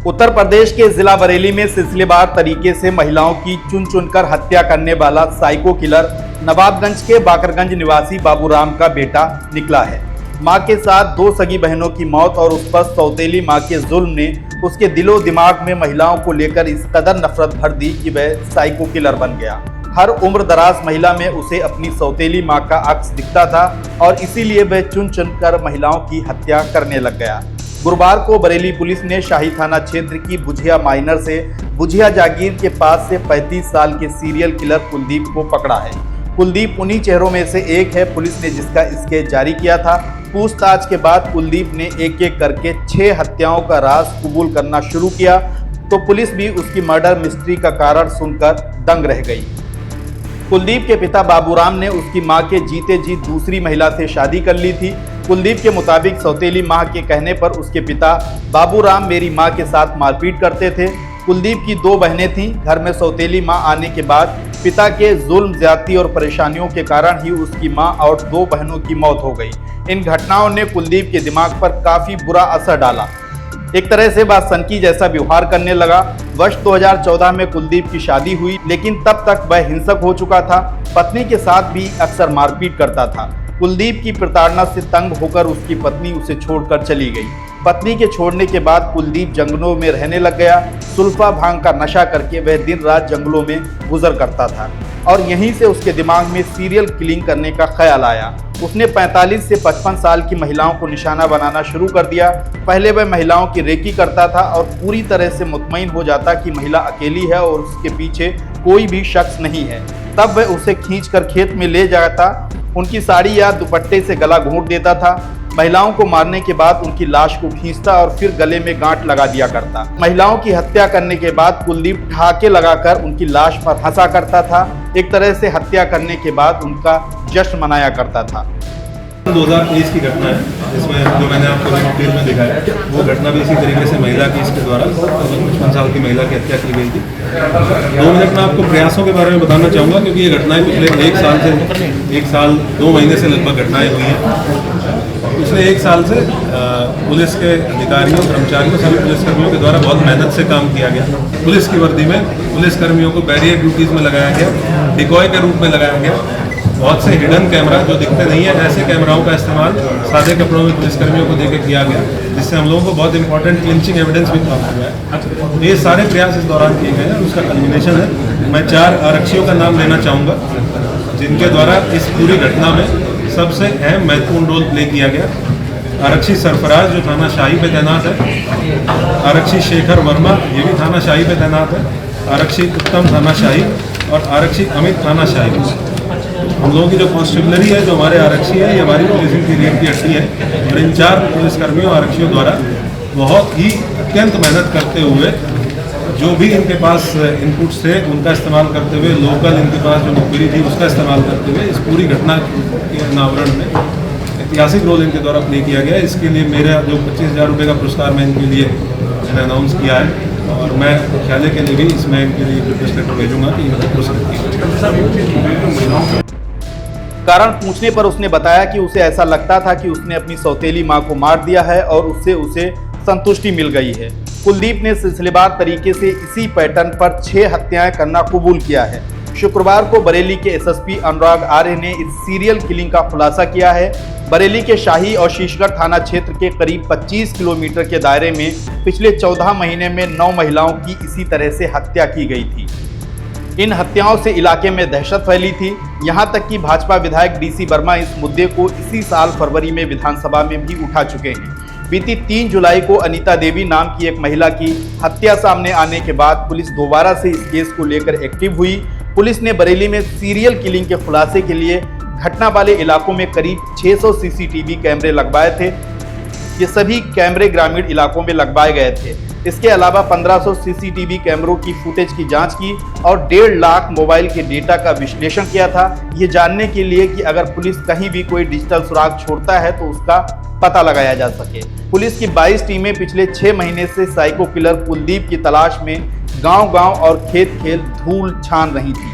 उत्तर प्रदेश के जिला बरेली में सिलसिलेवार तरीके से महिलाओं की चुन चुनकर हत्या करने वाला साइको किलर नवाबगंज के बाकरगंज निवासी बाबूराम का बेटा निकला है। मां के साथ दो सगी बहनों की मौत और उस पर सौतेली मां के जुल्म ने उसके दिलो दिमाग में महिलाओं को लेकर इस कदर नफरत भर दी कि वह साइको किलर बन गया। हर उम्र दराज महिला में उसे अपनी सौतेली मां का अक्स दिखता था और इसीलिए वह चुन चुनकर महिलाओं की हत्या करने लग गया। गुरुवार को बरेली पुलिस ने शाही थाना क्षेत्र की बुझिया माइनर से बुझिया जागीर के पास से 35 साल के सीरियल किलर कुलदीप को पकड़ा है। कुलदीप उन्हीं चेहरों में से एक है पुलिस ने जिसका स्केच जारी किया था। पूछताछ के बाद कुलदीप ने एक एक करके 6 हत्याओं का राज कबूल करना शुरू किया तो पुलिस भी उसकी मर्डर मिस्ट्री का कारण सुनकर दंग रह गई। कुलदीप के पिता बाबूराम ने उसकी मां के जीते जी दूसरी महिला से शादी कर ली थी। कुलदीप के मुताबिक सौतेली मां के कहने पर उसके पिता बाबूराम मेरी मां के साथ मारपीट करते थे। कुलदीप की 2 बहनें थीं। घर में सौतेली मां आने के बाद पिता के जुल्म ज्यादती और परेशानियों के कारण ही उसकी मां और 2 बहनों की मौत हो गई। इन घटनाओं ने कुलदीप के दिमाग पर काफी बुरा असर डाला। एक तरह से वह सनकी जैसा व्यवहार करने लगा। वर्ष 2014 में कुलदीप की शादी हुई, लेकिन तब तक वह हिंसक हो चुका था। पत्नी के साथ भी अक्सर मारपीट करता था। कुलदीप की प्रताड़ना से तंग होकर उसकी पत्नी उसे छोड़कर चली गई। पत्नी के छोड़ने के बाद कुलदीप जंगलों में रहने लग गया। सुल्फा भांग का नशा करके वह दिन रात जंगलों में गुजर करता था और यहीं से उसके दिमाग में सीरियल किलिंग करने का ख्याल आया। उसने 45 से 55 साल की महिलाओं को निशाना बनाना शुरू कर दिया। पहले वह महिलाओं की रेकी करता था और पूरी तरह से मुतमईन हो जाता कि महिला अकेली है और उसके पीछे कोई भी शख्स नहीं है। तब वह उसे खींचकर खेत में ले जाता, उनकी साड़ी या दुपट्टे से गला घोंट देता था। महिलाओं को मारने के बाद उनकी लाश को खींचता और फिर गले में गांठ लगा दिया करता। महिलाओं की हत्या करने के बाद कुलदीप ठहाके लगाकर उनकी लाश पर हंसा करता था। एक तरह से हत्या करने के बाद उनका जश्न मनाया करता था। 2023 की घटना है जिसमें जो मैंने आपको डिटेल में दिखाया, वो घटना भी इसी तरीके से महिला की इसके द्वारा 55 साल की महिला की हत्या की गई थी। 2 मिनट में आपको प्रयासों के बारे में बताना चाहूँगा क्योंकि ये घटनाएं पिछले 1 साल 2 महीने से लगभग घटनाएं हुई हैं। पिछले 1 साल से पुलिस के अधिकारियों, कर्मचारियों, सभी पुलिसकर्मियों के द्वारा बहुत मेहनत से काम किया गया। पुलिस की वर्दी में पुलिसकर्मियों को बैरियर ड्यूटीज़ में लगाया गया, डिकॉय के रूप में लगाया गया। बहुत से हिडन कैमरा जो दिखते नहीं है, ऐसे कैमराओं का इस्तेमाल सादे कपड़ों में पुलिसकर्मियों को देकर किया गया, जिससे हम लोगों को बहुत इंपॉर्टेंट क्लिंचिंग एविडेंस भी प्राप्त हुआ है। ये सारे प्रयास इस दौरान किए गए हैं और उसका कल्मिनेशन है। मैं 4 आरक्षियों का नाम लेना चाहूँगा जिनके द्वारा इस पूरी घटना में सबसे अहम महत्वपूर्ण रोल प्ले किया गया। आरक्षी सरफराज जो थाना शाही पे तैनात है, आरक्षी शेखर वर्मा ये भी थाना शाही पे तैनात है, आरक्षी उत्तम थाना शाही और आरक्षी अमित थाना शाही। हम लोगों की जो कॉन्स्टेबलरी है, जो हमारे आरक्षी है, ये हमारी पुलिसिंग की रीढ़ की हड्डी है और इन 4 पुलिसकर्मियों आरक्षियों द्वारा बहुत ही अत्यंत मेहनत करते हुए जो भी इनके पास इनपुट्स थे उनका इस्तेमाल करते हुए, लोकल इनके पास जो मुखबिरी थी उसका इस्तेमाल करते हुए इस पूरी घटना के अनावरण में ऐतिहासिक रोल इनके द्वारा प्ले किया गया। इसके लिए मेरा जो 25,000 रुपये का पुरस्कार मैं इनके लिए मैंने अनाउंस किया है और मैं मुख्यालय के लिए भी इसमें इनके लिए रिक्वेस्ट लेटर भेजूंगा कि इनको पुरस्कार। कारण पूछने पर उसने बताया कि उसे ऐसा लगता था कि उसने अपनी सौतेली मां को मार दिया है और उससे उसे संतुष्टि मिल गई है। कुलदीप ने सिलसिलेवार तरीके से इसी पैटर्न पर 6 हत्याएं करना कबूल किया है। शुक्रवार को बरेली के एसएसपी अनुराग आर्य ने इस सीरियल किलिंग का खुलासा किया है। बरेली के शाही और शीशगढ़ थाना क्षेत्र के करीब 25 किलोमीटर के दायरे में पिछले 14 महीने में 9 महिलाओं की इसी तरह से हत्या की गई थी। इन हत्याओं से इलाके में दहशत फैली थी। यहां तक कि भाजपा विधायक डीसी वर्मा इस मुद्दे को इसी साल फरवरी में विधानसभा में भी उठा चुके हैं। बीती 3 जुलाई को अनीता देवी नाम की एक महिला की हत्या सामने आने के बाद पुलिस दोबारा से इस केस को लेकर एक्टिव हुई। पुलिस ने बरेली में सीरियल किलिंग के खुलासे के लिए घटना वाले इलाकों में करीब 600 सीसीटीवी कैमरे लगवाए थे। ये सभी कैमरे ग्रामीण इलाकों में लगवाए गए थे। इसके अलावा 1500 सीसीटीवी कैमरों की फुटेज की जांच की और 1.5 लाख मोबाइल के डेटा का विश्लेषण किया था, ये जानने के लिए कि अगर पुलिस कहीं भी कोई डिजिटल सुराग छोड़ता है तो उसका पता लगाया जा सके। पुलिस की 22 टीमें पिछले 6 महीने से साइको किलर कुलदीप की तलाश में गांव-गांव और खेत-खेत धूल छान रही थी।